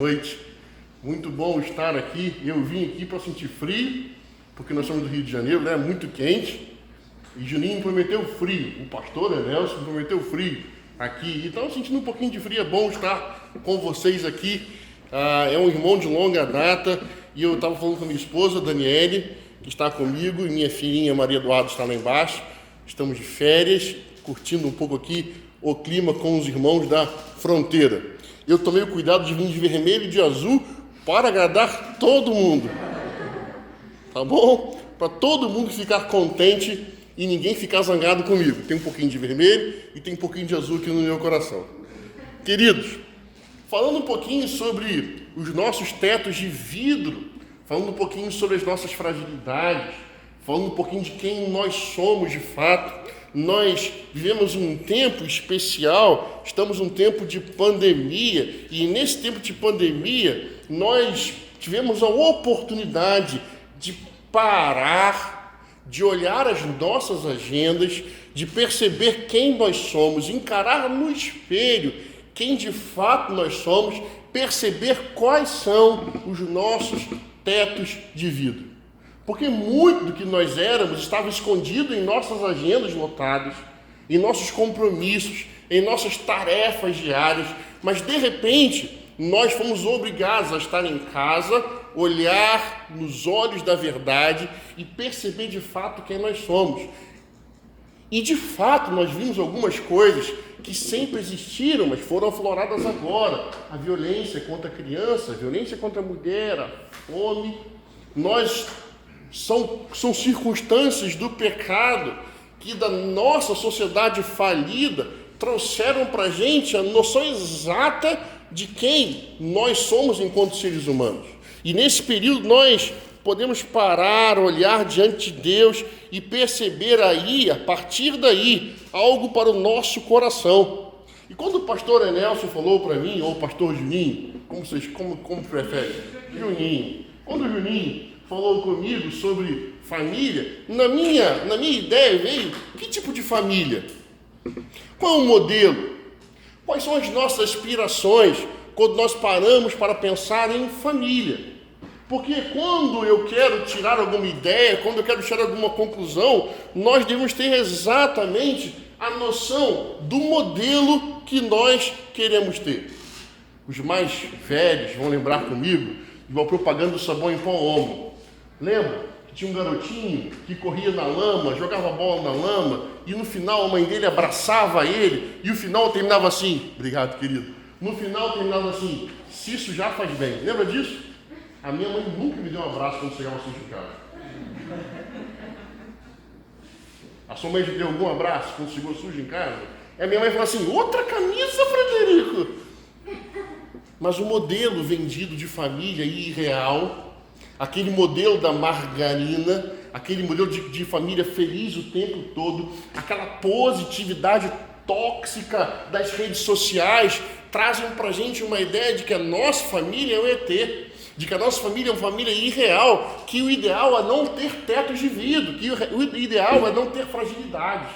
Noite, muito bom estar aqui. Eu vim aqui para sentir frio, porque nós somos do Rio de Janeiro, né? Muito quente. E Juninho prometeu frio, o pastor Nelson prometeu frio aqui. Então, sentindo um pouquinho de frio, é bom estar com vocês aqui. É um irmão de longa data e eu estava falando com a minha esposa, Daniele, que está comigo, e minha filhinha Maria Eduardo está lá embaixo. Estamos de férias, curtindo um pouco aqui o clima com os irmãos da fronteira. Eu tomei o cuidado de vir de vermelho e de azul para agradar todo mundo. Tá bom? Para todo mundo ficar contente e ninguém ficar zangado comigo. Tem um pouquinho de vermelho e tem um pouquinho de azul aqui no meu coração. Queridos, falando um pouquinho sobre os nossos tetos de vidro, falando um pouquinho sobre as nossas fragilidades, falando um pouquinho de quem nós somos de fato. Nós vivemos um tempo especial, estamos num tempo de pandemia, e nesse tempo de pandemia nós tivemos a oportunidade de parar, de olhar as nossas agendas, de perceber quem nós somos, encarar no espelho quem de fato nós somos, perceber quais são os nossos tetos de vidro. Porque muito do que nós éramos estava escondido em nossas agendas lotadas, em nossos compromissos, em nossas tarefas diárias, mas de repente nós fomos obrigados a estar em casa, olhar nos olhos da verdade e perceber de fato quem nós somos. E de fato nós vimos algumas coisas que sempre existiram, mas foram afloradas agora. A violência contra a criança, a violência contra a mulher, a fome. São circunstâncias do pecado que da nossa sociedade falida trouxeram para a gente a noção exata de quem nós somos enquanto seres humanos. E nesse período nós podemos parar, olhar diante de Deus e perceber aí, a partir daí, algo para o nosso coração. E quando o pastor Nelson falou para mim, ou o pastor Juninho, como preferem? Juninho. Quando o Juninho falou comigo sobre família, na minha ideia veio, que tipo de família? Qual é o modelo? Quais são as nossas aspirações quando nós paramos para pensar em família? Porque quando eu quero tirar alguma ideia, quando eu quero tirar alguma conclusão, nós devemos ter exatamente a noção do modelo que nós queremos ter. Os mais velhos vão lembrar comigo de uma propaganda do sabão em pó Omo. Lembra que tinha um garotinho que corria na lama, jogava bola na lama, e no final a mãe dele abraçava ele, e o final terminava assim, obrigado querido, no final terminava assim, se isso já faz bem. Lembra disso? A minha mãe nunca me deu um abraço quando chegava sujo em casa. A sua mãe já deu algum abraço quando chegou sujo em casa? E a minha mãe falou assim, outra camisa, Frederico! Mas o modelo vendido de família irreal, aquele modelo da margarina, aquele modelo de família feliz o tempo todo, aquela positividade tóxica das redes sociais, trazem pra gente uma ideia de que a nossa família é um ET, de que a nossa família é uma família irreal, que o ideal é não ter tetos de vidro, que o ideal é não ter fragilidades.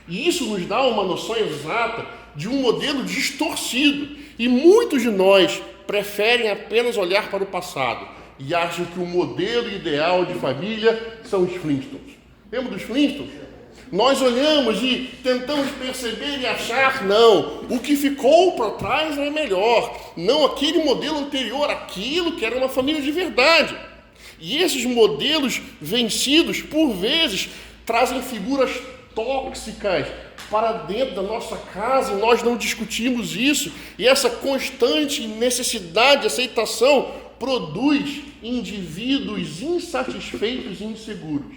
E isso nos dá uma noção exata de um modelo distorcido. E muitos de nós preferem apenas olhar para o passado e acham que o modelo ideal de família são os Flintstones. Lembra dos Flintstones? Nós olhamos e tentamos perceber e achar, não, o que ficou para trás é melhor. Não aquele modelo anterior, aquilo que era uma família de verdade. E esses modelos vencidos, por vezes, trazem figuras tóxicas para dentro da nossa casa, e nós não discutimos isso. E essa constante necessidade de aceitação produz indivíduos insatisfeitos e inseguros,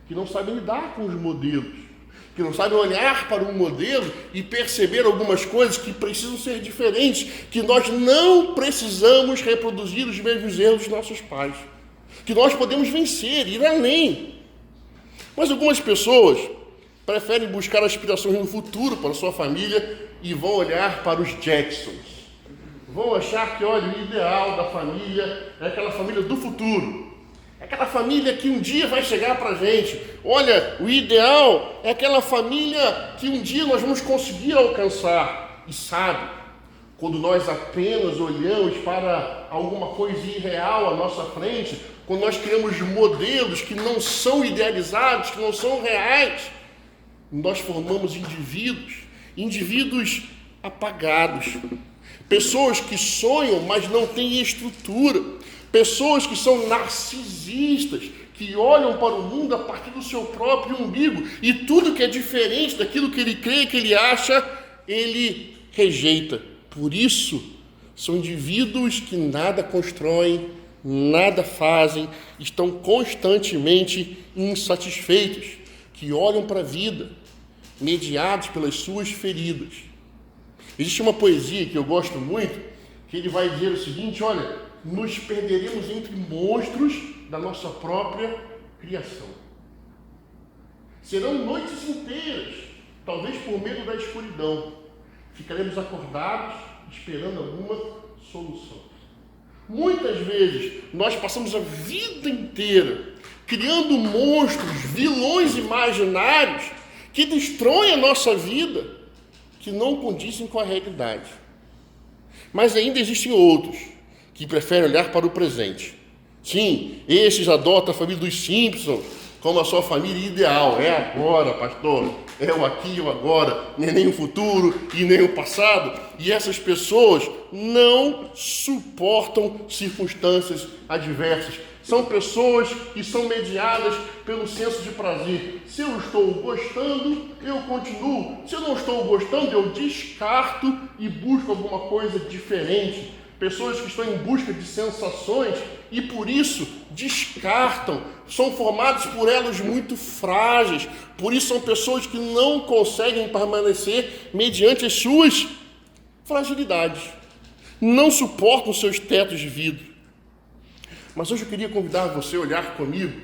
que não sabem lidar com os modelos, que não sabem olhar para um modelo e perceber algumas coisas que precisam ser diferentes, que nós não precisamos reproduzir os mesmos erros dos nossos pais, que nós podemos vencer, ir além. Mas algumas pessoas preferem buscar aspirações no futuro para a sua família e vão olhar para os Jacksons. Vão achar que, olha, o ideal da família é aquela família do futuro. É aquela família que um dia vai chegar para a gente. Olha, o ideal é aquela família que um dia nós vamos conseguir alcançar. E sabe, quando nós apenas olhamos para alguma coisa irreal à nossa frente, quando nós criamos modelos que não são idealizados, que não são reais, nós formamos indivíduos apagados, pessoas que sonham, mas não têm estrutura, pessoas que são narcisistas, que olham para o mundo a partir do seu próprio umbigo, e tudo que é diferente daquilo que ele crê, que ele acha, ele rejeita. Por isso, são indivíduos que nada constroem, nada fazem, estão constantemente insatisfeitos, que olham para a vida, mediados pelas suas feridas. Existe uma poesia que eu gosto muito, que ele vai dizer o seguinte: olha, nos perderemos entre monstros da nossa própria criação. Serão noites inteiras, talvez por medo da escuridão. Ficaremos acordados, esperando alguma solução. Muitas vezes, nós passamos a vida inteira criando monstros, vilões imaginários que destroem a nossa vida, que não condizem com a realidade. Mas ainda existem outros que preferem olhar para o presente. Sim, esses adotam a família dos Simpsons como a sua família ideal. É agora, pastor. É o aqui e o agora. Não é nem o futuro e nem o passado. E essas pessoas não suportam circunstâncias adversas. São pessoas que são mediadas pelo senso de prazer. Se eu estou gostando, eu continuo. Se eu não estou gostando, eu descarto e busco alguma coisa diferente. Pessoas que estão em busca de sensações e por isso descartam, são formados por elos muito frágeis, por isso são pessoas que não conseguem permanecer mediante as suas fragilidades, não suportam seus tetos de vidro. Mas hoje eu queria convidar você a olhar comigo,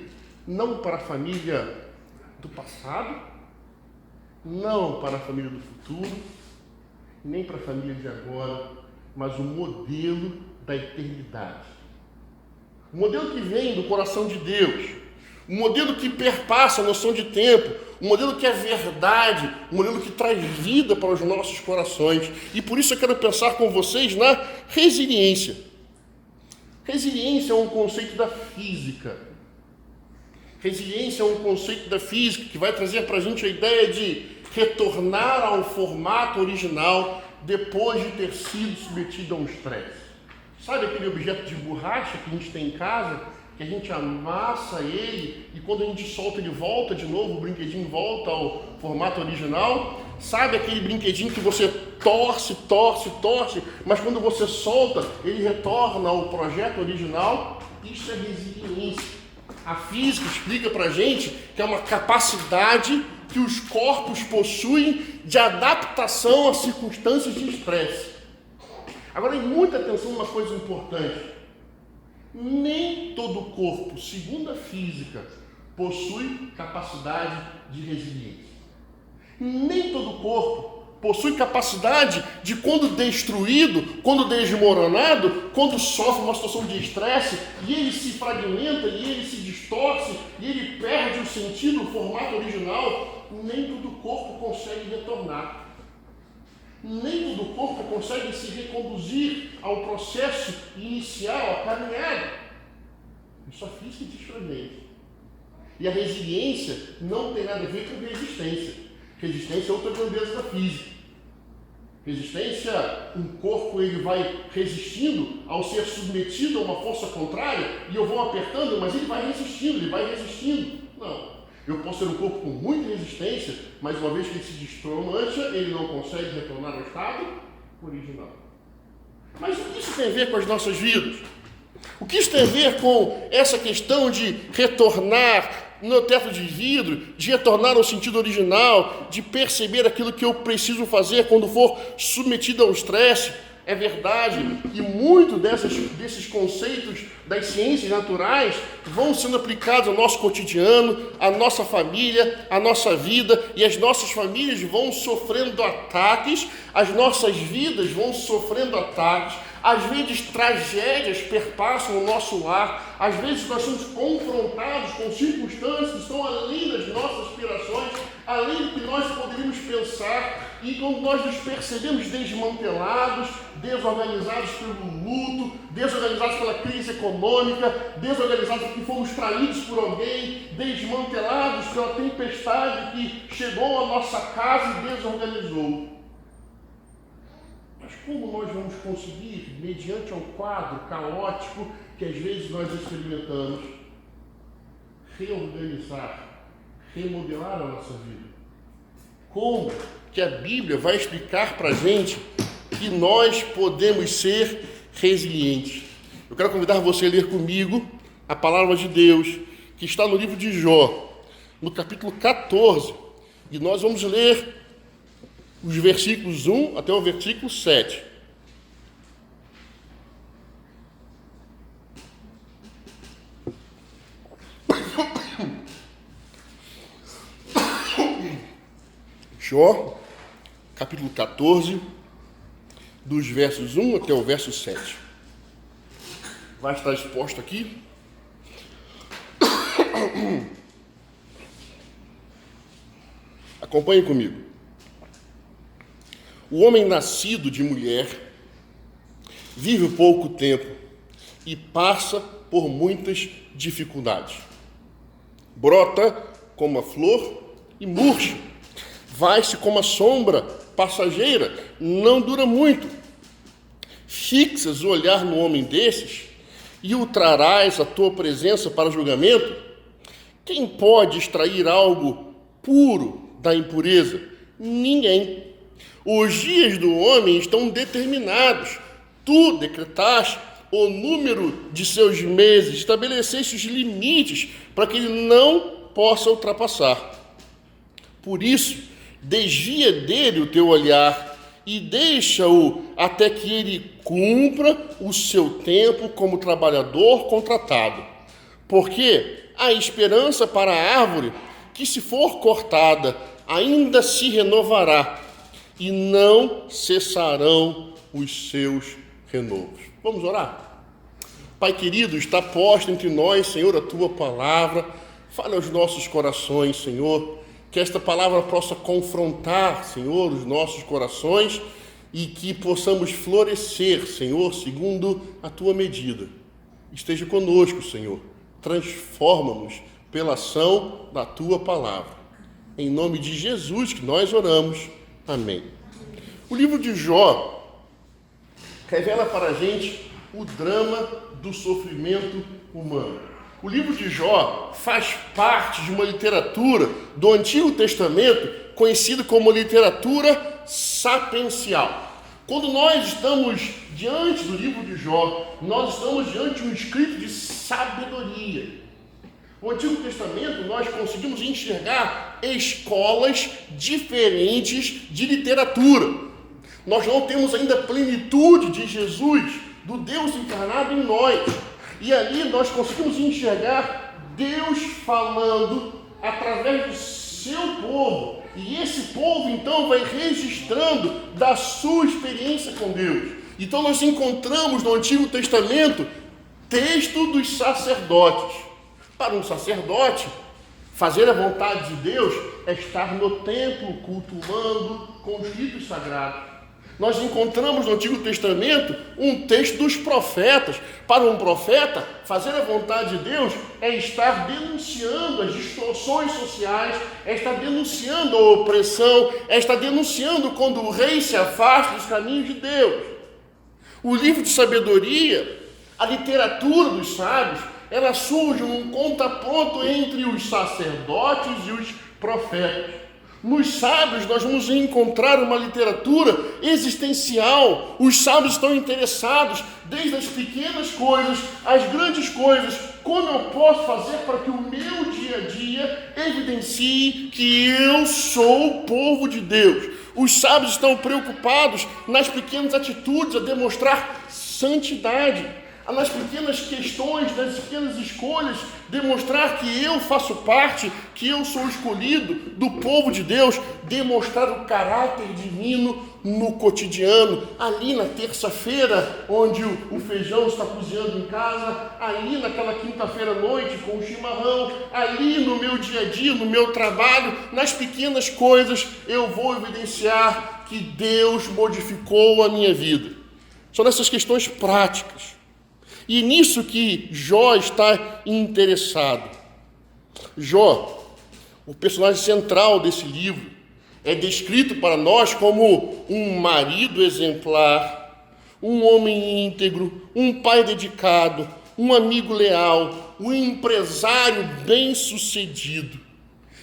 não para a família do passado, não para a família do futuro, nem para a família de agora, mas o modelo da eternidade. O modelo que vem do coração de Deus, o modelo que perpassa a noção de tempo, o modelo que é verdade, o modelo que traz vida para os nossos corações. E por isso eu quero pensar com vocês na resiliência. Resiliência é um conceito da física. Resiliência é um conceito da física que vai trazer para a gente a ideia de retornar ao formato original depois de ter sido submetido a um estresse. Sabe aquele objeto de borracha que a gente tem em casa, que a gente amassa ele e quando a gente solta ele volta de novo, o brinquedinho volta ao formato original? Sabe aquele brinquedinho que você torce, mas quando você solta, ele retorna ao projeto original? Isso é resiliência. A física explica pra gente que é uma capacidade que os corpos possuem de adaptação a circunstâncias de estresse. Agora, muita atenção numa coisa importante. Nem todo corpo, segundo a física, possui capacidade de resiliência. Nem todo corpo possui capacidade de, quando destruído, quando desmoronado, quando sofre uma situação de estresse, e ele se fragmenta, e ele se distorce, e ele perde o sentido, o formato original, nem todo corpo consegue retornar. Nem todo corpo consegue se reconduzir ao processo inicial, à caminhada. Isso a física diz pra gente. E a resiliência não tem nada a ver com resistência. Resistência é outra grandeza da física. Resistência, um corpo ele vai resistindo ao ser submetido a uma força contrária e eu vou apertando, mas ele vai resistindo. Não. Eu posso ter um corpo com muita resistência, mas uma vez que ele se desmancha, ele não consegue retornar ao estado original. Mas o que isso tem a ver com as nossas vidas? O que isso tem a ver com essa questão de retornar no teto de vidro, de retornar ao sentido original, de perceber aquilo que eu preciso fazer quando for submetido ao estresse? É verdade que muito desses conceitos das ciências naturais vão sendo aplicados ao nosso cotidiano, à nossa família, à nossa vida, e as nossas famílias vão sofrendo ataques, as nossas vidas vão sofrendo ataques, às vezes tragédias perpassam o nosso lar, às vezes nós somos confrontados com circunstâncias que estão além das nossas aspirações, além do que nós poderíamos pensar. e quando nós nos percebemos desmantelados, desorganizados pelo luto, desorganizados pela crise econômica, desorganizados porque fomos traídos por alguém, desmantelados pela tempestade que chegou à nossa casa e desorganizou. Mas como nós vamos conseguir, mediante um quadro caótico que às vezes nós experimentamos, reorganizar, remodelar a nossa vida? Como que a Bíblia vai explicar para a gente que nós podemos ser resilientes? Eu quero convidar você a ler comigo a palavra de Deus, que está no livro de Jó, no capítulo 14, e nós vamos ler os versículos 1 até o versículo 7. Jó, capítulo 14, dos versos 1 até o verso 7. Vai estar exposto aqui. Acompanhe comigo. O homem nascido de mulher vive pouco tempo e passa por muitas dificuldades. Brota como a flor e murcha. Vai-se como a sombra passageira, não dura muito. Fixas o olhar no homem desses e o trarás à tua presença para julgamento? Quem pode extrair algo puro da impureza? Ninguém. Os dias do homem estão determinados. Tu decretaste o número de seus meses, estabeleceste os limites para que ele não possa ultrapassar. Por isso, desvia dele o teu olhar e deixa-o até que ele cumpra o seu tempo como trabalhador contratado. Porque há esperança para a árvore que, se for cortada, ainda se renovará e não cessarão os seus renovos. Vamos orar? Pai querido, está posta entre nós, Senhor, a tua palavra. Fala aos nossos corações, Senhor. Que esta palavra possa confrontar, Senhor, os nossos corações e que possamos florescer, Senhor, segundo a tua medida. Esteja conosco, Senhor. Transforma-nos pela ação da tua palavra. Em nome de Jesus que nós oramos. Amém. O livro de Jó revela para a gente o drama do sofrimento humano. O livro de Jó faz parte de uma literatura do Antigo Testamento conhecida como literatura sapiencial. Quando nós estamos diante do livro de Jó, nós estamos diante de um escrito de sabedoria. No Antigo Testamento nós conseguimos enxergar escolas diferentes de literatura. Nós não temos ainda a plenitude de Jesus, do Deus encarnado em nós. E ali nós conseguimos enxergar Deus falando através do seu povo. E esse povo, então, vai registrando da sua experiência com Deus. Então, nós encontramos no Antigo Testamento texto dos sacerdotes. Para um sacerdote, fazer a vontade de Deus é estar no templo, cultuando com os ritos sagrados. Nós encontramos no Antigo Testamento um texto dos profetas. Para um profeta, fazer a vontade de Deus é estar denunciando as distorções sociais, é estar denunciando a opressão, é estar denunciando quando o rei se afasta dos caminhos de Deus. O livro de sabedoria, a literatura dos sábios, ela surge num contraponto entre os sacerdotes e os profetas. Nos sábios nós vamos encontrar uma literatura existencial. Os sábios estão interessados desde as pequenas coisas às grandes coisas. Como eu posso fazer para que o meu dia a dia evidencie que eu sou o povo de Deus? Os sábios estão preocupados nas pequenas atitudes a demonstrar santidade. nas pequenas questões, nas pequenas escolhas, demonstrar que eu faço parte, que eu sou escolhido do povo de Deus, demonstrar o caráter divino no cotidiano, ali na terça-feira, onde o feijão está cozinhando em casa, ali naquela quinta-feira à noite com o chimarrão, ali no meu dia a dia, no meu trabalho, nas pequenas coisas, eu vou evidenciar que Deus modificou a minha vida. São nessas questões práticas. E nisso que Jó está interessado. Jó, o personagem central desse livro, é descrito para nós como um marido exemplar, um homem íntegro, um pai dedicado, um amigo leal, um empresário bem-sucedido.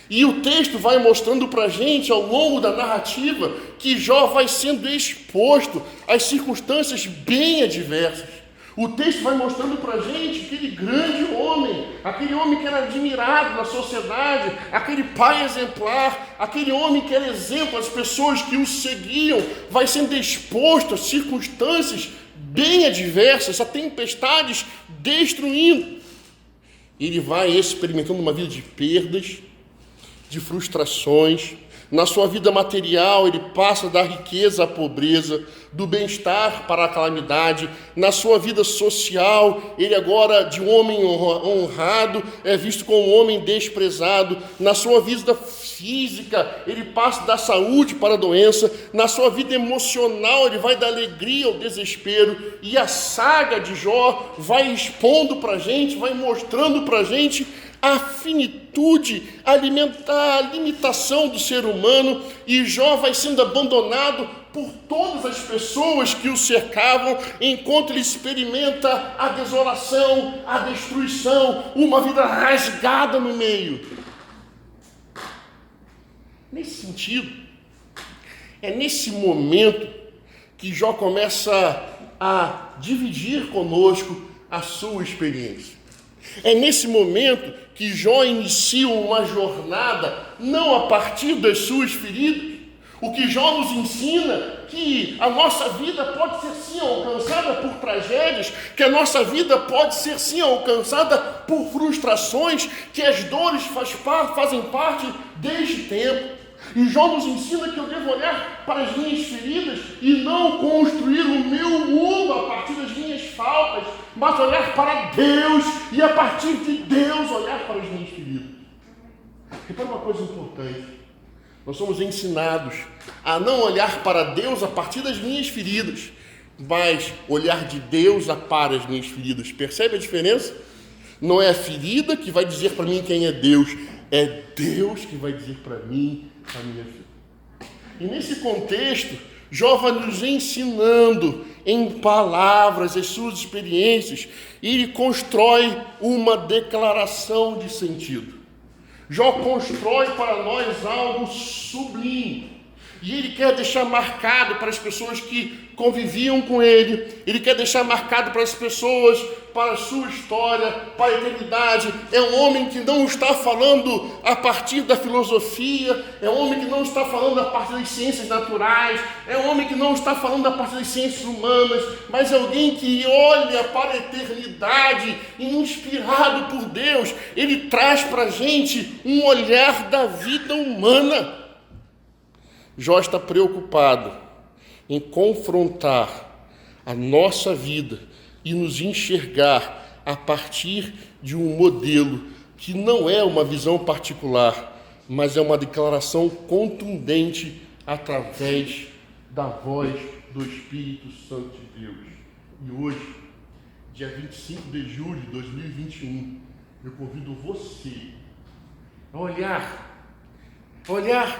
E o texto vai mostrando para a gente, ao longo da narrativa, que Jó vai sendo exposto às circunstâncias bem adversas. O texto vai mostrando para a gente aquele grande homem, aquele homem que era admirado na sociedade, aquele pai exemplar, aquele homem que era exemplo às pessoas que o seguiam, vai sendo exposto a circunstâncias bem adversas, a tempestades destruindo. Ele vai experimentando uma vida de perdas, de frustrações. Na sua vida material, ele passa da riqueza à pobreza, do bem-estar para a calamidade. Na sua vida social, ele agora, de um homem honrado, é visto como um homem desprezado. Na sua vida física, ele passa da saúde para a doença. Na sua vida emocional, ele vai da alegria ao desespero. E a saga de Jó vai expondo para a gente, vai mostrando para a gente a finitude, a limitação do ser humano, e Jó vai sendo abandonado por todas as pessoas que o cercavam, enquanto ele experimenta a desolação, a destruição, uma vida rasgada no meio. Nesse sentido, é nesse momento que Jó começa a dividir conosco a sua experiência. É nesse momento que Jó inicia uma jornada, não a partir das suas feridas. O que Jó nos ensina que a nossa vida pode ser sim alcançada por tragédias, que a nossa vida pode ser sim alcançada por frustrações, que as dores fazem parte deste tempo. E Jó nos ensina que eu devo olhar para as minhas feridas e não construir o meu mundo a partir das minhas faltas, mas olhar para Deus e a partir de Deus olhar para as minhas feridas. Repara uma coisa importante. Nós somos ensinados a não olhar para Deus a partir das minhas feridas, mas olhar de Deus para as minhas feridas. Percebe a diferença? Não é a ferida que vai dizer para mim quem é Deus, é Deus que vai dizer para mim a minha vida. E nesse contexto, Jó vai nos ensinando em palavras as suas experiências, e ele constrói uma declaração de sentido. Jó constrói para nós algo sublime, e ele quer deixar marcado para as pessoas que conviviam com ele, ele quer deixar marcado para as pessoas, para a sua história, para a eternidade. É um homem que não está falando a partir da filosofia, é um homem que não está falando a partir das ciências naturais, é um homem que não está falando a partir das ciências humanas, mas é alguém que olha para a eternidade e, inspirado por Deus, ele traz para a gente um olhar da vida humana. Jó está preocupado em confrontar a nossa vida e nos enxergar a partir de um modelo que não é uma visão particular, mas é uma declaração contundente através da voz do Espírito Santo de Deus. E hoje, dia 25 de julho de 2021, eu convido você a olhar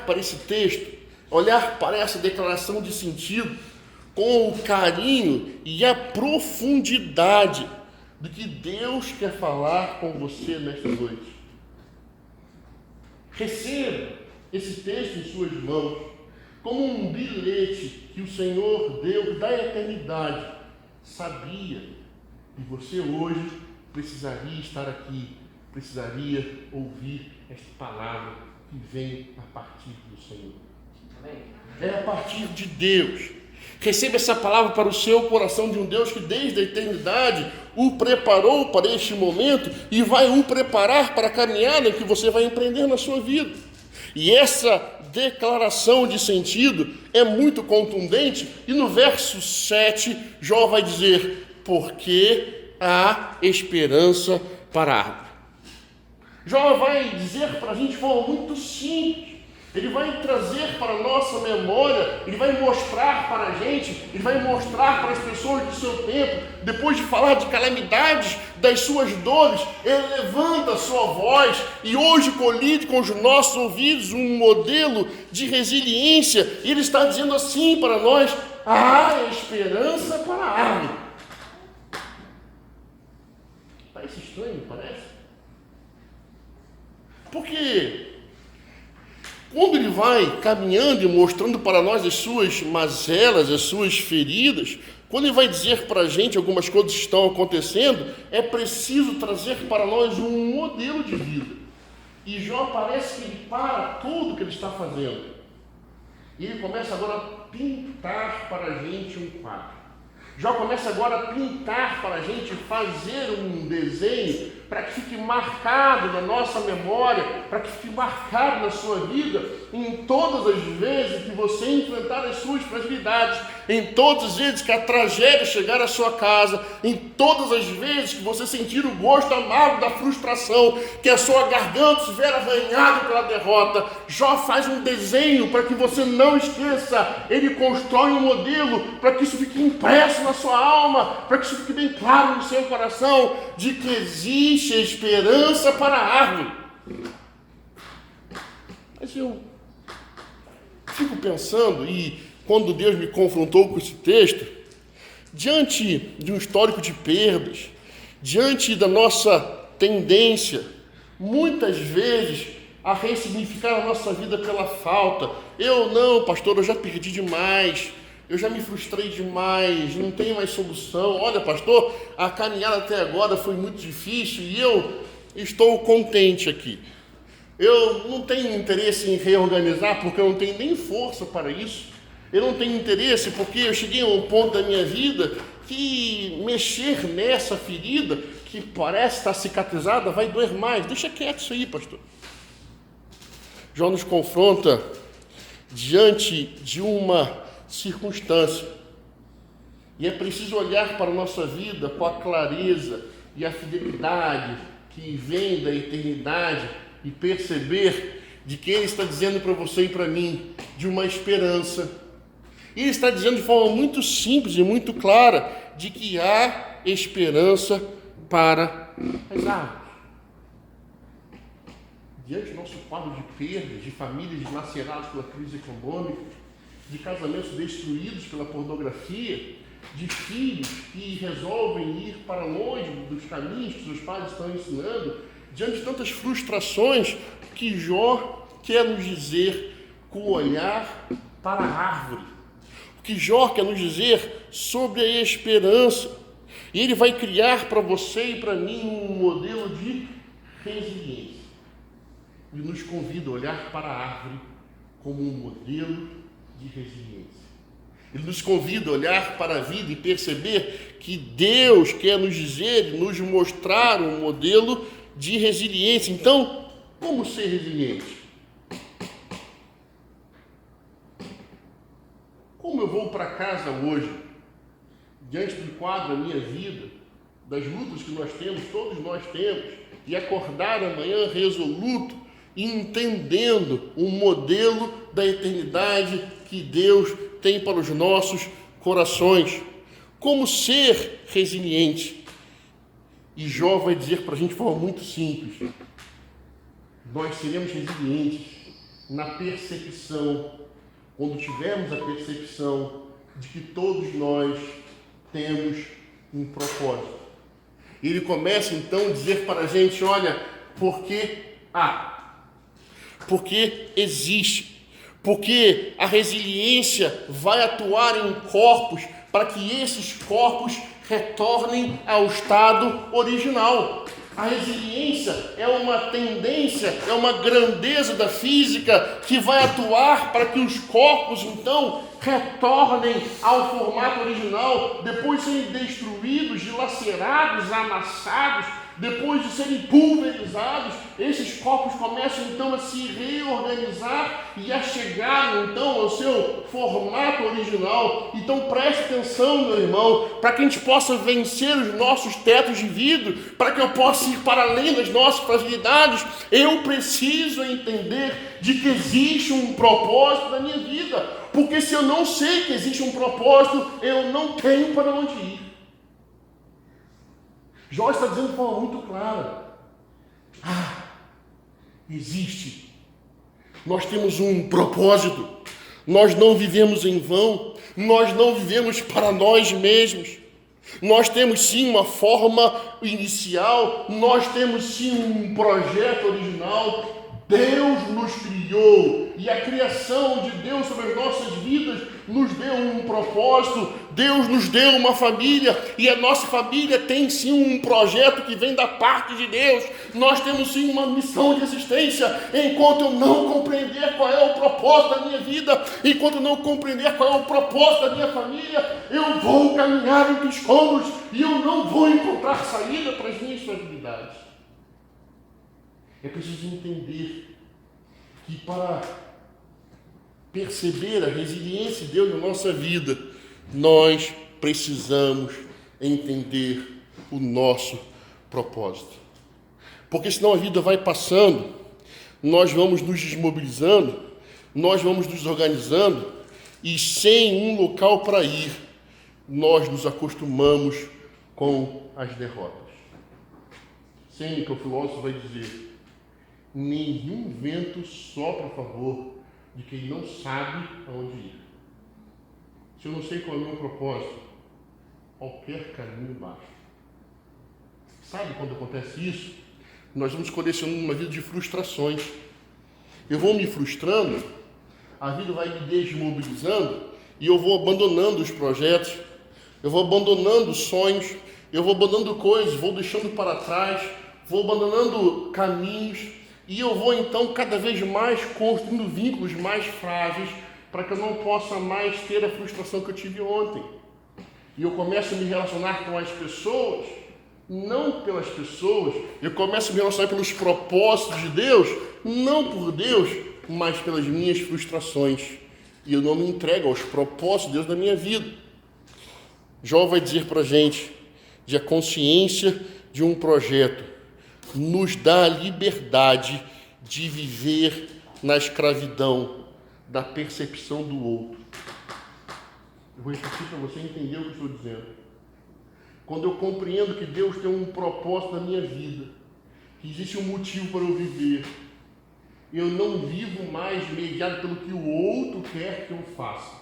para esse texto, olhar para essa declaração de sentido com o carinho e a profundidade do que Deus quer falar com você nesta noite. Receba esse texto em suas mãos como um bilhete que o Senhor Deus da eternidade sabia que você hoje precisaria estar aqui, precisaria ouvir esta palavra que vem a partir do Senhor. É a partir de Deus. Receba essa palavra para o seu coração de um Deus que desde a eternidade o preparou para este momento e vai o preparar para a caminhada que você vai empreender na sua vida. E essa declaração de sentido é muito contundente, e no verso 7, Jó vai dizer: porque há esperança para a árvore. Jó vai dizer para a gente de forma muito simples. Ele vai trazer para a nossa memória, ele vai mostrar para a gente, ele vai mostrar para as pessoas do seu tempo, depois de falar de calamidades, das suas dores, ele levanta a sua voz e hoje colide com os nossos ouvidos um modelo de resiliência. E ele está dizendo assim para nós: há esperança para a árvore. Parece estranho, parece? Porque quando ele vai caminhando e mostrando para nós as suas mazelas, as suas feridas, quando ele vai dizer para a gente algumas coisas que estão acontecendo, é preciso trazer para nós um modelo de vida. E Jó parece que ele para tudo que ele está fazendo. E ele começa agora a pintar para a gente um quadro. Jó começa agora a pintar para a gente, fazer um desenho para que fique marcado na nossa memória, para que fique marcado na sua vida, em todas as vezes que você enfrentar as suas fragilidades, em todas as vezes que a tragédia chegar à sua casa, em todas as vezes que você sentir o gosto amargo da frustração, que a sua garganta estiver arranhada pela derrota. Jó faz um desenho para que você não esqueça, ele constrói um modelo para que isso fique impresso na sua alma, para que isso fique bem claro no seu coração, de que existe esperança para a árvore. Mas eu fico pensando, e quando Deus me confrontou com esse texto, diante de um histórico de perdas, diante da nossa tendência, muitas vezes, a ressignificar a nossa vida pela falta. Não, pastor, eu já perdi demais, eu já me frustrei demais, não tenho mais solução. Olha, pastor, a caminhada até agora foi muito difícil e eu estou contente aqui. Eu não tenho interesse em reorganizar porque eu não tenho nem força para isso. Eu não tenho interesse porque eu cheguei a um ponto da minha vida que mexer nessa ferida, que parece estar cicatrizada, vai doer mais. Deixa quieto isso aí, pastor. Jó nos confronta diante de uma circunstância. E é preciso olhar para a nossa vida com a clareza e a fidelidade que vem da eternidade e perceber de que Ele está dizendo para você e para mim de uma esperança. Ele está dizendo de forma muito simples e muito clara de que há esperança para as árvores. Diante do nosso quadro de perdas, de famílias dilaceradas pela crise econômica, de casamentos destruídos pela pornografia, de filhos que resolvem ir para longe dos caminhos que seus pais estão ensinando, diante de tantas frustrações, que Jó quer nos dizer com o olhar para a árvore. O que Jó quer nos dizer sobre a esperança. E ele vai criar para você e para mim um modelo de resiliência. E nos convida a olhar para a árvore como um modelo de resiliência. Ele nos convida a olhar para a vida e perceber que Deus quer nos dizer e nos mostrar um modelo de resiliência. Então, como ser resiliente? Como eu vou para casa hoje, diante do quadro da minha vida, das lutas que nós temos, todos nós temos, e acordar amanhã resoluto, entendendo o modelo da eternidade que Deus tem para os nossos corações. Como ser resiliente? E Jó vai dizer para a gente de forma muito simples: nós seremos resilientes na percepção, quando tivermos a percepção de que todos nós temos um propósito. Ele começa então a dizer para a gente: olha, porque existe, porque a resiliência vai atuar em corpos para que esses corpos retornem ao estado original. A resiliência é uma tendência, é uma grandeza da física que vai atuar para que os corpos, então, retornem ao formato original, depois de serem destruídos, dilacerados, amassados, depois de serem pulverizados, esses corpos começam então a se reorganizar e a chegar então ao seu formato original. Então preste atenção, meu irmão, para que a gente possa vencer os nossos tetos de vidro, para que eu possa ir para além das nossas fragilidades, eu preciso entender de que existe um propósito na minha vida, porque se eu não sei que existe um propósito, eu não tenho para onde ir. Jó está dizendo de forma muito clara: existe. Nós temos um propósito. Nós não vivemos em vão. Nós não vivemos para nós mesmos. Nós temos sim uma forma inicial. Nós temos sim um projeto original. Deus nos criou, e a criação de Deus sobre as nossas vidas nos deu um propósito. Deus nos deu uma família, e a nossa família tem sim um projeto que vem da parte de Deus. Nós temos sim uma missão de existência. Enquanto eu não compreender qual é o propósito da minha vida, enquanto eu não compreender qual é o propósito da minha família, eu vou caminhar entre escombros e eu não vou encontrar saída para as minhas fragilidades. É preciso entender que para perceber a resiliência de Deus na nossa vida, nós precisamos entender o nosso propósito. Porque senão a vida vai passando, nós vamos nos desmobilizando, nós vamos nos organizando, e sem um local para ir, nós nos acostumamos com as derrotas. Sêneca, o filósofo, vai dizer: nenhum vento sopra a favor de quem não sabe aonde ir. Se eu não sei qual é o meu propósito, qualquer caminho basta. Sabe quando acontece isso? Nós vamos colecionando uma vida de frustrações. Eu vou me frustrando, a vida vai me desmobilizando e eu vou abandonando os projetos, eu vou abandonando sonhos, eu vou abandonando coisas, vou deixando para trás, vou abandonando caminhos. E eu vou então cada vez mais construindo vínculos mais frágeis para que eu não possa mais ter a frustração que eu tive ontem. E eu começo a me relacionar com as pessoas, não pelas pessoas, eu começo a me relacionar pelos propósitos de Deus, não por Deus, mas pelas minhas frustrações. E eu não me entrego aos propósitos de Deus na minha vida. Jó vai dizer para a gente de a consciência de um projeto nos dá a liberdade de viver na escravidão da percepção do outro. Eu vou repetir para você entender o que eu estou dizendo. Quando eu compreendo que Deus tem um propósito na minha vida, que existe um motivo para eu viver, eu não vivo mais mediado pelo que o outro quer que eu faça.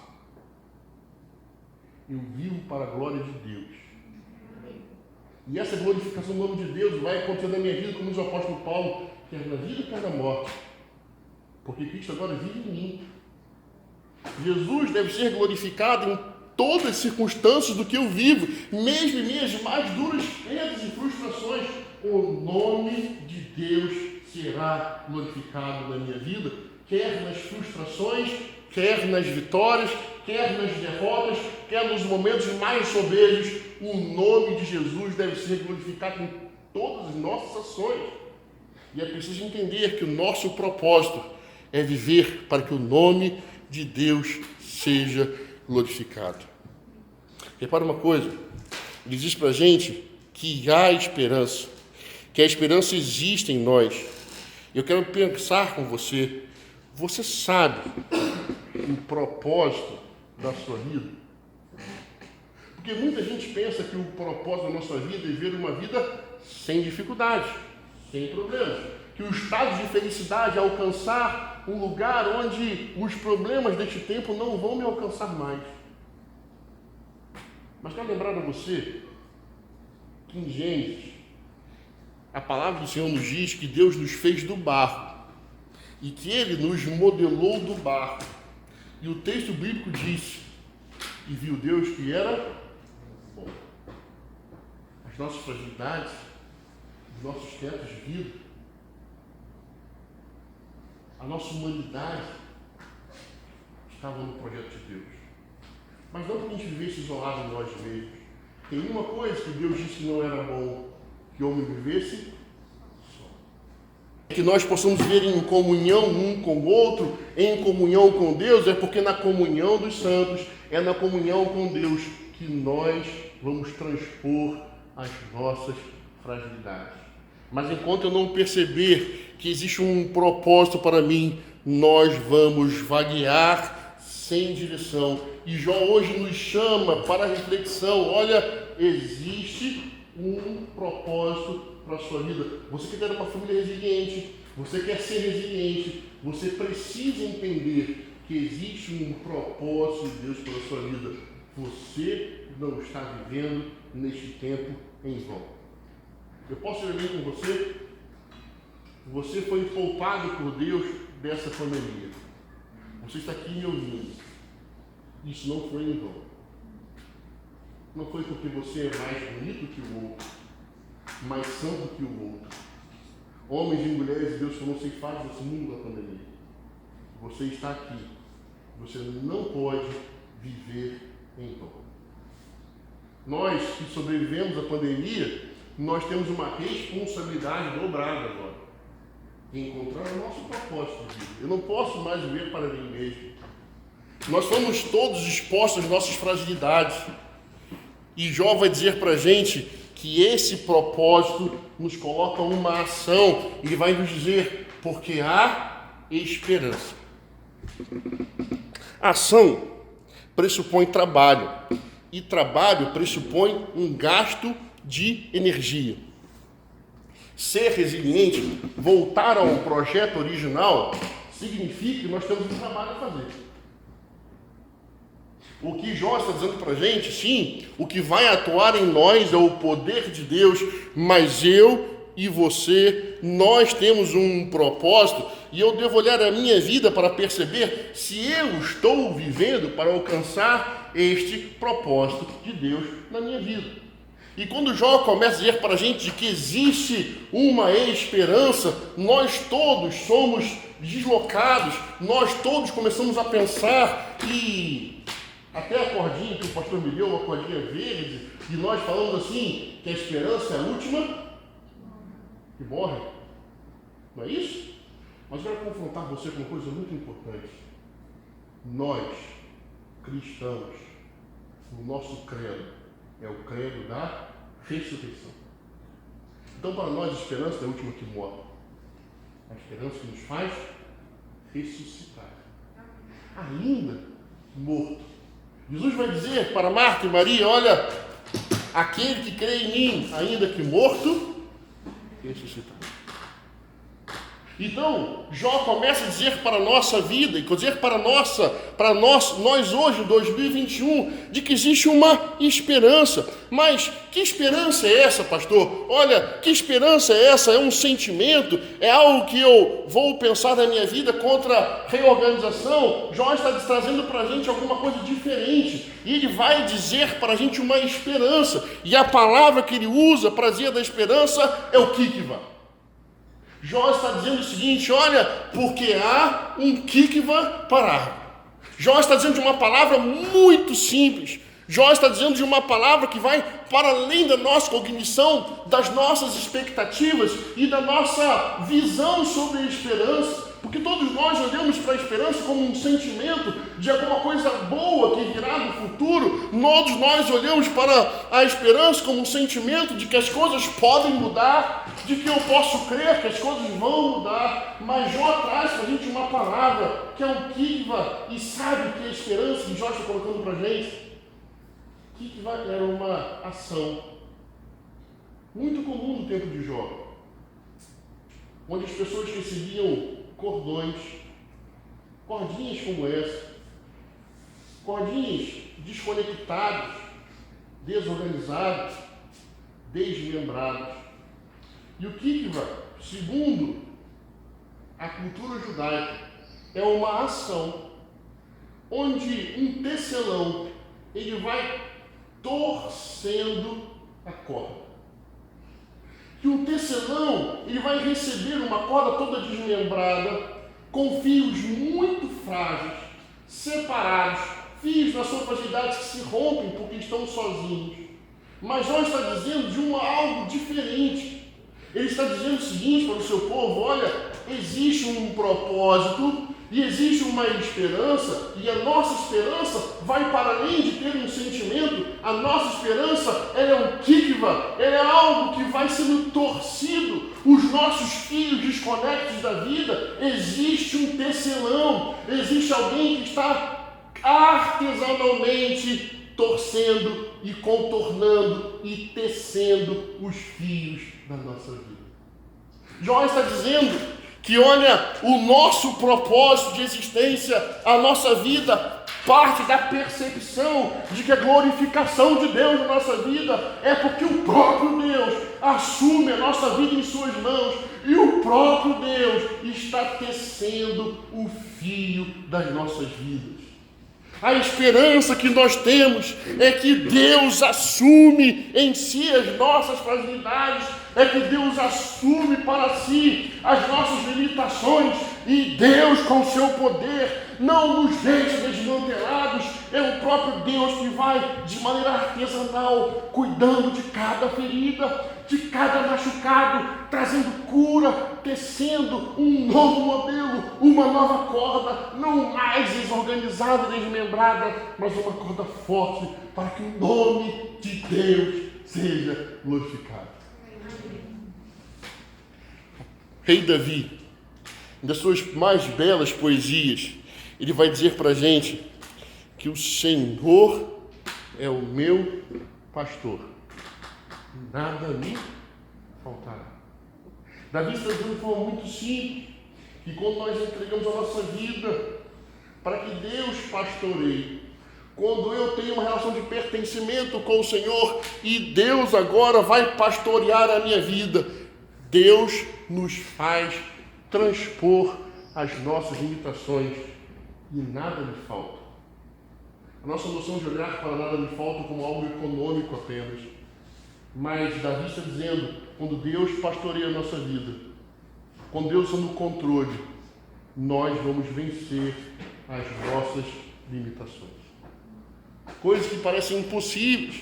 Eu vivo para a glória de Deus. E essa glorificação do nome de Deus vai acontecer na minha vida, como diz o apóstolo Paulo, quer na vida, quer na morte. Porque Cristo agora vive em mim. Jesus deve ser glorificado em todas as circunstâncias do que eu vivo, mesmo em minhas mais duras perdas e frustrações. O nome de Deus será glorificado na minha vida, quer nas frustrações, quer nas vitórias, quer nas derrotas, quer nos momentos mais soberbos. O nome de Jesus deve ser glorificado em todas as nossas ações. E é preciso entender que o nosso propósito é viver para que o nome de Deus seja glorificado. Repara uma coisa, ele diz para a gente que há esperança, que a esperança existe em nós. Eu quero pensar com você, você sabe o propósito da sua vida? Porque muita gente pensa que o propósito da nossa vida é viver uma vida sem dificuldades, sem problemas. Que o estado de felicidade é alcançar um lugar onde os problemas deste tempo não vão me alcançar mais. Mas quero lembrar a você que em Gênesis, a palavra do Senhor nos diz que Deus nos fez do barro e que Ele nos modelou do barro. E o texto bíblico diz: e viu Deus que era bom. As nossas fragilidades, os nossos tetos de vida, a nossa humanidade estavam no projeto de Deus. mas não que a gente vivesse isolado em nós mesmos. Tem uma coisa que Deus disse que não era bom, que o homem vivesse só. Que nós possamos viver em comunhão um com o outro, em comunhão com Deus, é porque na comunhão dos santos, é na comunhão com Deus que nós vamos transpor as nossas fragilidades. Mas enquanto eu não perceber que existe um propósito para mim, nós vamos vaguear sem direção. E Jó hoje nos chama para a reflexão. Olha, existe um propósito para a sua vida. Você quer ter uma família resiliente, você quer ser resiliente, você precisa entender que existe um propósito de Deus para a sua vida. Você não está vivendo neste tempo em vão. Eu posso ir bem com você? Você foi poupado por Deus dessa pandemia. Você está aqui me ouvindo. Isso não foi em vão. Não foi porque você é mais bonito que o outro, mais santo que o outro. Homens e mulheres, Deus foram ceifados desse mundo da pandemia. Você está aqui. Você não pode viver em vão. Nós que sobrevivemos à pandemia, nós temos uma responsabilidade dobrada agora. De encontrar o nosso propósito de vida. Eu não posso mais viver para mim mesmo. Nós fomos todos expostos às nossas fragilidades. E Jó vai dizer para a gente que esse propósito nos coloca uma ação. Ele vai nos dizer, porque há esperança. Ação pressupõe trabalho. E trabalho pressupõe um gasto de energia. Ser resiliente, voltar ao projeto original, significa que nós temos um trabalho a fazer. O que Jó está dizendo para a gente, sim, o que vai atuar em nós é o poder de Deus, mas eu e você, nós temos um propósito e eu devo olhar a minha vida para perceber se eu estou vivendo para alcançar este propósito de Deus na minha vida. E quando Jó começa a dizer para a gente que existe uma esperança, nós todos somos deslocados, nós todos começamos a pensar que até a cordinha que o pastor me deu, uma cordinha verde, e nós falamos assim, que a esperança é a última que morre. Não é isso? Mas eu quero confrontar você com uma coisa muito importante. Nós, cristãos, o nosso credo é o credo da ressurreição. Então, para nós, a esperança é a última que morre. A esperança que nos faz ressuscitar. Ainda morto. Jesus vai dizer para Marta e Maria, olha, aquele que crê em mim, ainda que morto, ressuscitará. Então, Jó começa a dizer para a nossa vida, e dizer para nós hoje, em 2021, de que existe uma esperança. Mas que esperança é essa, pastor? Olha, que esperança é essa? É um sentimento? É algo que eu vou pensar na minha vida contra reorganização? Jó está trazendo para a gente alguma coisa diferente. E ele vai dizer para a gente uma esperança. E a palavra que ele usa para dizer da esperança é o kikva. Jó está dizendo o seguinte, olha, porque há um kikva para a árvore. Jó está dizendo de uma palavra muito simples. Jó está dizendo de uma palavra que vai para além da nossa cognição, das nossas expectativas e da nossa visão sobre a esperança. Porque todos nós olhamos para a esperança como um sentimento de alguma coisa boa que virá no futuro. Todos nós olhamos para a esperança como um sentimento de que as coisas podem mudar, de que eu posso crer que as coisas vão mudar. Mas Jó traz para a gente uma palavra que é um kikva, e sabe que a esperança que Jó está colocando para a gente? Kikva era uma ação muito comum no tempo de Jó, onde as pessoas recebiam cordões, cordinhas como essa, cordinhas desconectados, desorganizados, desmembrados. E o kikva, segundo a cultura judaica, é uma ação onde um tecelão ele vai torcendo a corda. Que o tecelão ele vai receber uma corda toda desmembrada, com fios muito frágeis, separados, fios na sua fragilidade que se rompem porque estão sozinhos. Mas Jó está dizendo de algo diferente. Ele está dizendo o seguinte para o seu povo: olha, existe um propósito e existe uma esperança, e a nossa esperança vai para além de ter um sentimento. A nossa esperança, ela é um tikva, ela é algo que vai sendo torcido. Os nossos fios desconexos da vida, existe um tecelão, existe alguém que está artesanalmente torcendo e contornando e tecendo os fios da nossa vida. Jó está dizendo que, olha, o nosso propósito de existência, a nossa vida, parte da percepção de que a glorificação de Deus na nossa vida é porque o próprio Deus assume a nossa vida em suas mãos e o próprio Deus está tecendo o fio das nossas vidas. A esperança que nós temos é que Deus assume em si as nossas fragilidades, é que Deus assume para si as nossas limitações, e Deus, com seu poder, não nos deixa desmantelados. É o próprio Deus que vai, de maneira artesanal, cuidando de cada ferida, de cada machucado, trazendo cura, tecendo um novo modelo, uma nova corda, não mais desorganizada e desmembrada, mas uma corda forte, para que o nome de Deus seja glorificado. Rei Davi, das suas mais belas poesias, ele vai dizer para a gente que o Senhor é o meu pastor, nada me faltará. Davi está dizendo de forma muito simples que quando nós entregamos a nossa vida para que Deus pastoreie, quando eu tenho uma relação de pertencimento com o Senhor e Deus agora vai pastorear a minha vida, Deus nos faz transpor as nossas limitações e nada me falta. A nossa noção de olhar para nada me falta como algo econômico apenas. Mas Davi está dizendo, quando Deus pastoreia a nossa vida, quando Deus está no controle, nós vamos vencer as nossas limitações. Coisas que parecem impossíveis,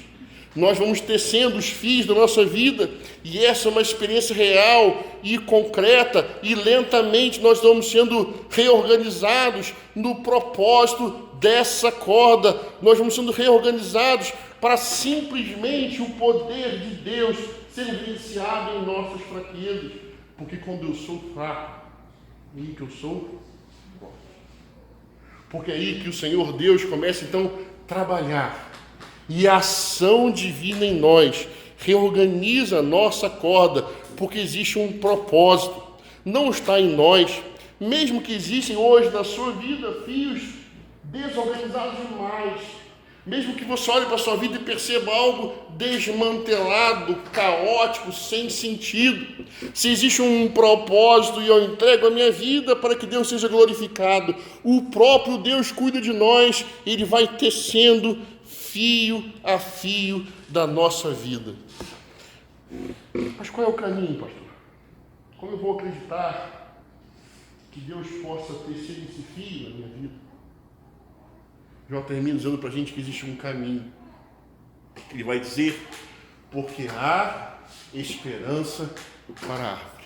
nós vamos tecendo os fios da nossa vida, e essa é uma experiência real e concreta, e lentamente nós vamos sendo reorganizados no propósito dessa corda. Nós vamos sendo reorganizados para simplesmente o poder de Deus ser evidenciado em nossas fraquezas, porque quando eu sou fraco, é aí que eu sou forte. Porque é aí que o Senhor Deus começa então a trabalhar, e a ação divina em nós reorganiza a nossa corda, porque existe um propósito, não está em nós. Mesmo que existem hoje na sua vida fios desorganizados demais, mesmo que você olhe para a sua vida e perceba algo desmantelado, caótico, sem sentido, se existe um propósito e eu entrego a minha vida para que Deus seja glorificado, o próprio Deus cuida de nós, Ele vai tecendo fio a fio da nossa vida. Mas qual é o caminho, pastor? Como eu vou acreditar que Deus possa tecer esse fio na minha vida? Jó termina dizendo para a gente que existe um caminho. Ele vai dizer, porque há esperança para a árvore.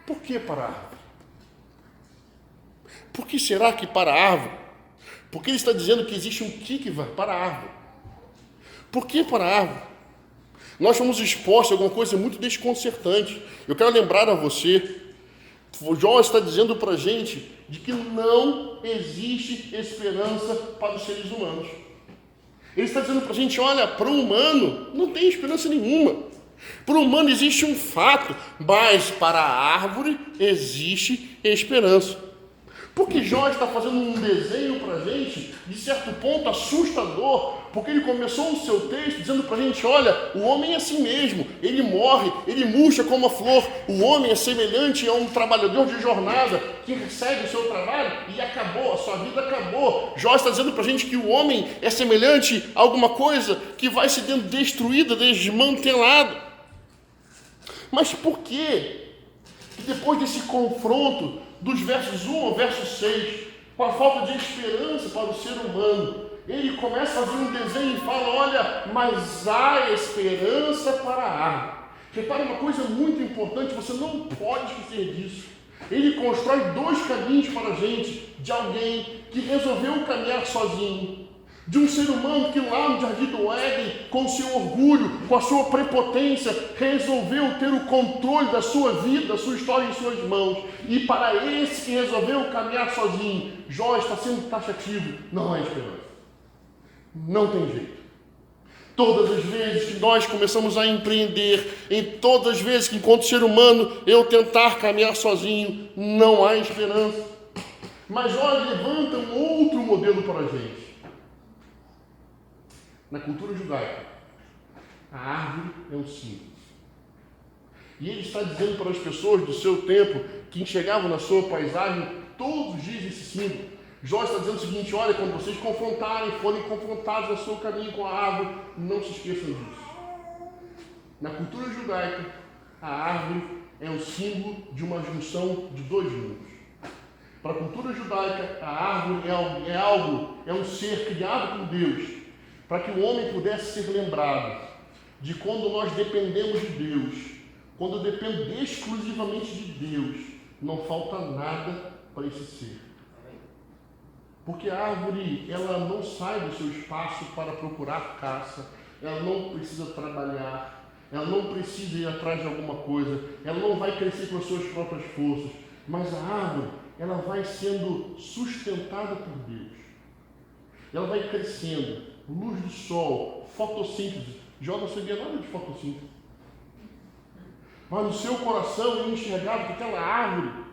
Por que para a árvore? Por que será que para a árvore? Porque ele está dizendo que existe um tikva para a árvore. Por que para a árvore? Nós fomos expostos a alguma coisa muito desconcertante. Eu quero lembrar a você, o Jó está dizendo para a gente de que não existe esperança para os seres humanos. Ele está dizendo para a gente, olha, para o humano não tem esperança nenhuma. Para o humano existe um fato, mas para a árvore existe esperança. Porque Jó está fazendo um desenho para a gente, de certo ponto, assustador, porque ele começou o seu texto dizendo para a gente, olha, o homem é assim mesmo, ele morre, ele murcha como a flor, o homem é semelhante a um trabalhador de jornada, que recebe o seu trabalho e acabou, a sua vida acabou. Jó está dizendo para a gente que o homem é semelhante a alguma coisa que vai sendo destruída, desmantelada. Mas por quê? Que depois desse confronto, dos versos 1 ao verso 6, com a falta de esperança para o ser humano, ele começa a fazer um desenho e fala, olha, mas há esperança para a árvore. Repare uma coisa muito importante, você não pode esquecer disso. Ele constrói dois caminhos para a gente, de alguém que resolveu caminhar sozinho, de um ser humano que lá no Jardim do Éden, com seu orgulho, com a sua prepotência, resolveu ter o controle da sua vida, da sua história em suas mãos. E para esse que resolveu caminhar sozinho, Jó está sendo taxativo, não há esperança. Não tem jeito. Todas as vezes que nós começamos a empreender, em todas as vezes que enquanto ser humano eu tentar caminhar sozinho, não há esperança. Mas Jó levanta um outro modelo para a gente. Na cultura judaica, a árvore é um símbolo. E ele está dizendo para as pessoas do seu tempo, que enxergavam na sua paisagem, todos os dias esse símbolo. Jó está dizendo o seguinte, olha, quando vocês forem confrontados no seu caminho com a árvore, não se esqueçam disso. Na cultura judaica, a árvore é um símbolo de uma junção de dois mundos. Para a cultura judaica, a árvore é um ser criado por Deus, para que o homem pudesse ser lembrado de quando nós dependemos de Deus, quando eu dependo exclusivamente de Deus, não falta nada para esse ser. Porque a árvore, ela não sai do seu espaço para procurar caça, ela não precisa trabalhar, ela não precisa ir atrás de alguma coisa, ela não vai crescer com as suas próprias forças, mas a árvore, ela vai sendo sustentada por Deus. Ela vai crescendo, luz do sol, fotossíntese. Jó não sabia nada de fotossíntese. Mas no seu coração ele enxergava que aquela árvore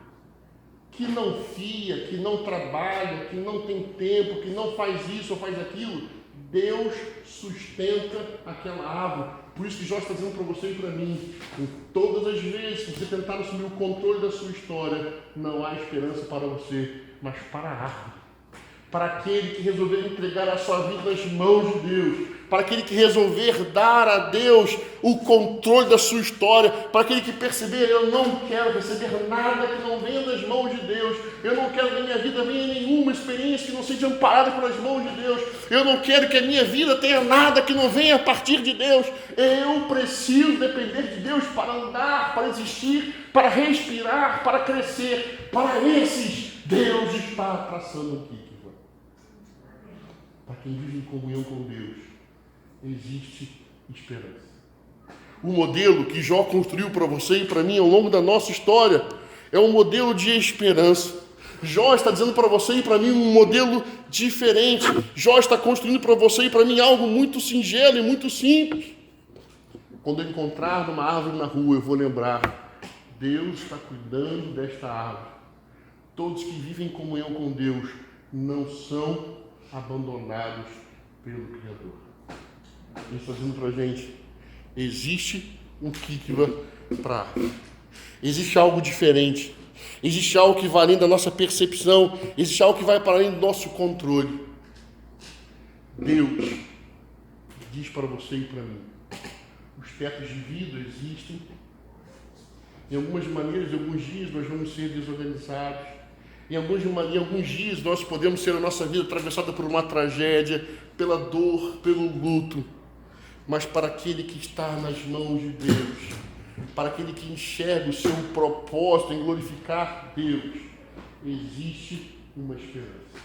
que não fia, que não trabalha, que não tem tempo, que não faz isso ou faz aquilo, Deus sustenta aquela árvore. Por isso que Jó está dizendo para você e para mim, em todas as vezes que você tentar assumir o controle da sua história, não há esperança para você, mas para a árvore. Para aquele que resolver entregar a sua vida nas mãos de Deus, para aquele que resolver dar a Deus o controle da sua história, para aquele que perceber, eu não quero receber nada que não venha das mãos de Deus, eu não quero que a minha vida venha nenhuma experiência que não seja amparada pelas mãos de Deus, eu não quero que a minha vida tenha nada que não venha a partir de Deus, eu preciso depender de Deus para andar, para existir, para respirar, para crescer. Para esses, Deus está traçando aqui. Para quem vive em comunhão com Deus, existe esperança. O modelo que Jó construiu para você e para mim ao longo da nossa história é um modelo de esperança. Jó está dizendo para você e para mim um modelo diferente. Jó está construindo para você e para mim algo muito singelo e muito simples. Quando eu encontrar uma árvore na rua, eu vou lembrar, Deus está cuidando desta árvore. Todos que vivem em comunhão com Deus não são abandonados pelo Criador. Ele está dizendo para a gente, existe um tikva para a árvore. Existe algo diferente. Existe algo que vai além da nossa percepção. Existe algo que vai para além do nosso controle. Deus diz para você e para mim, os tetos de vida existem. Em algumas maneiras, em alguns dias nós vamos ser desorganizados. Em alguns dias nós podemos ser a nossa vida atravessada por uma tragédia, pela dor, pelo luto. Mas para aquele que está nas mãos de Deus, para aquele que enxerga o seu propósito em glorificar Deus, existe uma esperança.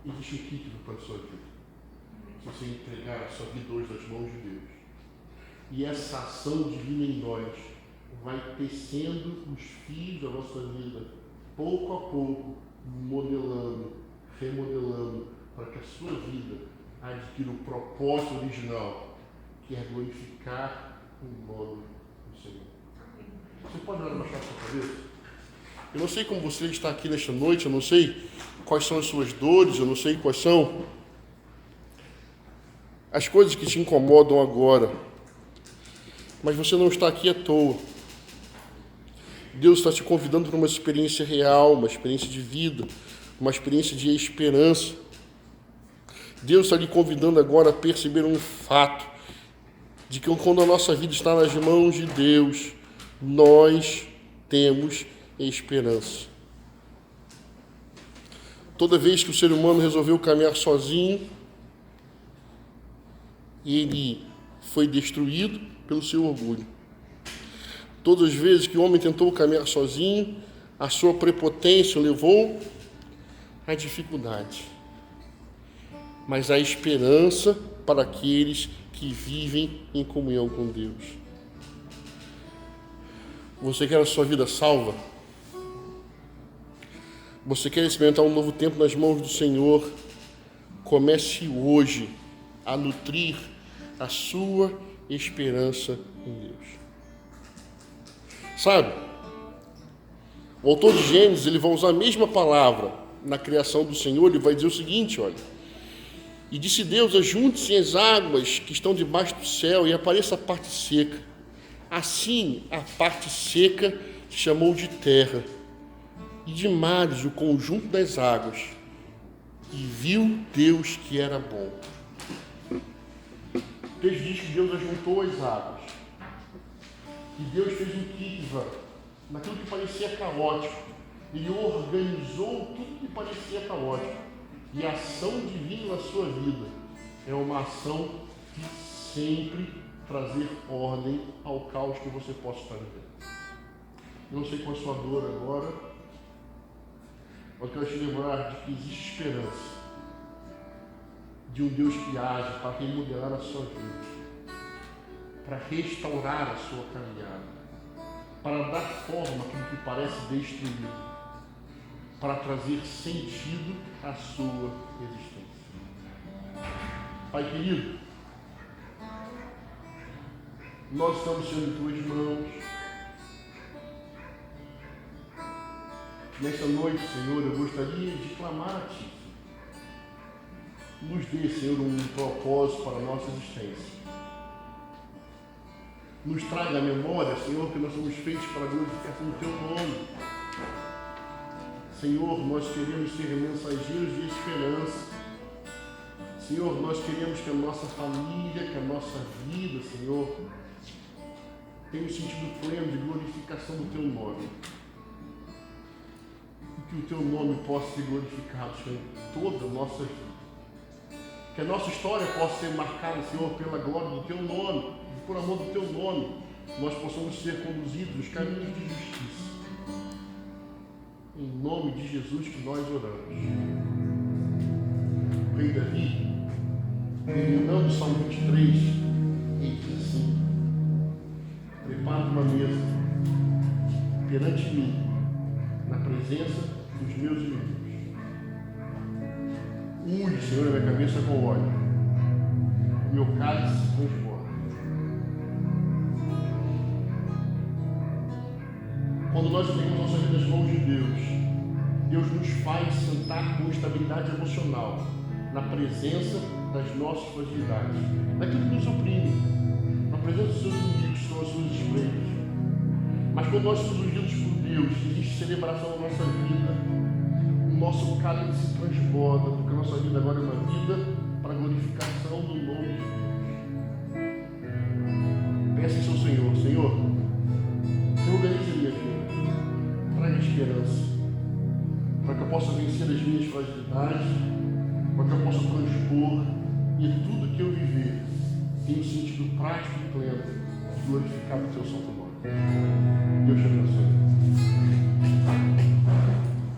Existe um título para a sua vida. Se você entregar a sua vida hoje nas mãos de Deus. E essa ação divina em nós vai tecendo os fios da nossa vida, pouco a pouco, modelando, remodelando, para que a sua vida adquira o propósito original, que é glorificar o nome do Senhor. Você pode olhar baixar a sua cabeça? Eu não sei como você está aqui nesta noite, eu não sei quais são as suas dores, eu não sei quais são as coisas que te incomodam agora, mas você não está aqui à toa. Deus está te convidando para uma experiência real, uma experiência de vida, uma experiência de esperança. Deus está lhe convidando agora a perceber um fato, de que quando a nossa vida está nas mãos de Deus, nós temos esperança. Toda vez que o ser humano resolveu caminhar sozinho, ele foi destruído pelo seu orgulho. Todas as vezes que o homem tentou caminhar sozinho, a sua prepotência o levou à dificuldade. Mas há esperança para aqueles que vivem em comunhão com Deus. Você quer a sua vida salva? Você quer experimentar um novo tempo nas mãos do Senhor? Comece hoje a nutrir a sua esperança em Deus. Sabe? O autor de Gênesis, ele vai usar a mesma palavra na criação do Senhor. Ele vai dizer o seguinte, olha: e disse Deus, ajunte-se as águas que estão debaixo do céu e apareça a parte seca. Assim, a parte seca se chamou de terra, e de mares o conjunto das águas. E viu Deus que era bom. O texto diz que Deus ajuntou as águas. E Deus fez um tikva naquilo que parecia caótico. Ele organizou tudo que parecia caótico. E a ação divina na sua vida é uma ação de sempre trazer ordem ao caos que você possa estar vivendo. Eu não sei qual é a sua dor agora, mas eu quero te lembrar de que existe esperança de um Deus que age para remodelar a sua vida, para restaurar a sua caminhada, para dar forma àquilo que parece destruído, para trazer sentido à sua existência. Pai querido, nós estamos sendo em tuas mãos. Nesta noite, Senhor, eu gostaria de clamar a Ti. Nos dê, Senhor, um propósito para a nossa existência. Nos traga a memória, Senhor, que nós somos feitos para glorificar o Teu nome. Senhor, nós queremos ser mensageiros de esperança. Senhor, nós queremos que a nossa família, que a nossa vida, Senhor, tenha um sentido pleno de glorificação do Teu nome. E que o Teu nome possa ser glorificado, Senhor, em toda a nossa vida. Que a nossa história possa ser marcada, Senhor, pela glória do Teu nome, e por amor do Teu nome, nós possamos ser conduzidos nos caminhos de justiça. Em nome de Jesus que nós oramos. O rei Davi, terminando o Salmo 23, ele diz assim: prepara uma mesa perante mim, na presença dos meus inimigos. Unge, Senhor, a minha cabeça com óleo, meu cálice se transborda. Quando nós entregamos nossa vida nas mãos de Deus, Deus nos faz sentar com estabilidade emocional na presença das nossas fragilidades, daquilo que nos oprime, na presença dos seus inimigos, que são as suas espreitas. Mas quando nós somos ungidos por Deus, existe celebração na nossa vida. O nosso cálice se transborda, porque a nossa vida agora é uma vida para a glorificação do nome de Deus. Peça ao seu Senhor: Senhor, organize a minha vida, traga esperança, para que eu possa vencer as minhas fragilidades, para que eu possa transpor e tudo que eu viver tenha um sentido prático e pleno de glorificar o Teu santo nome. Deus te abençoe.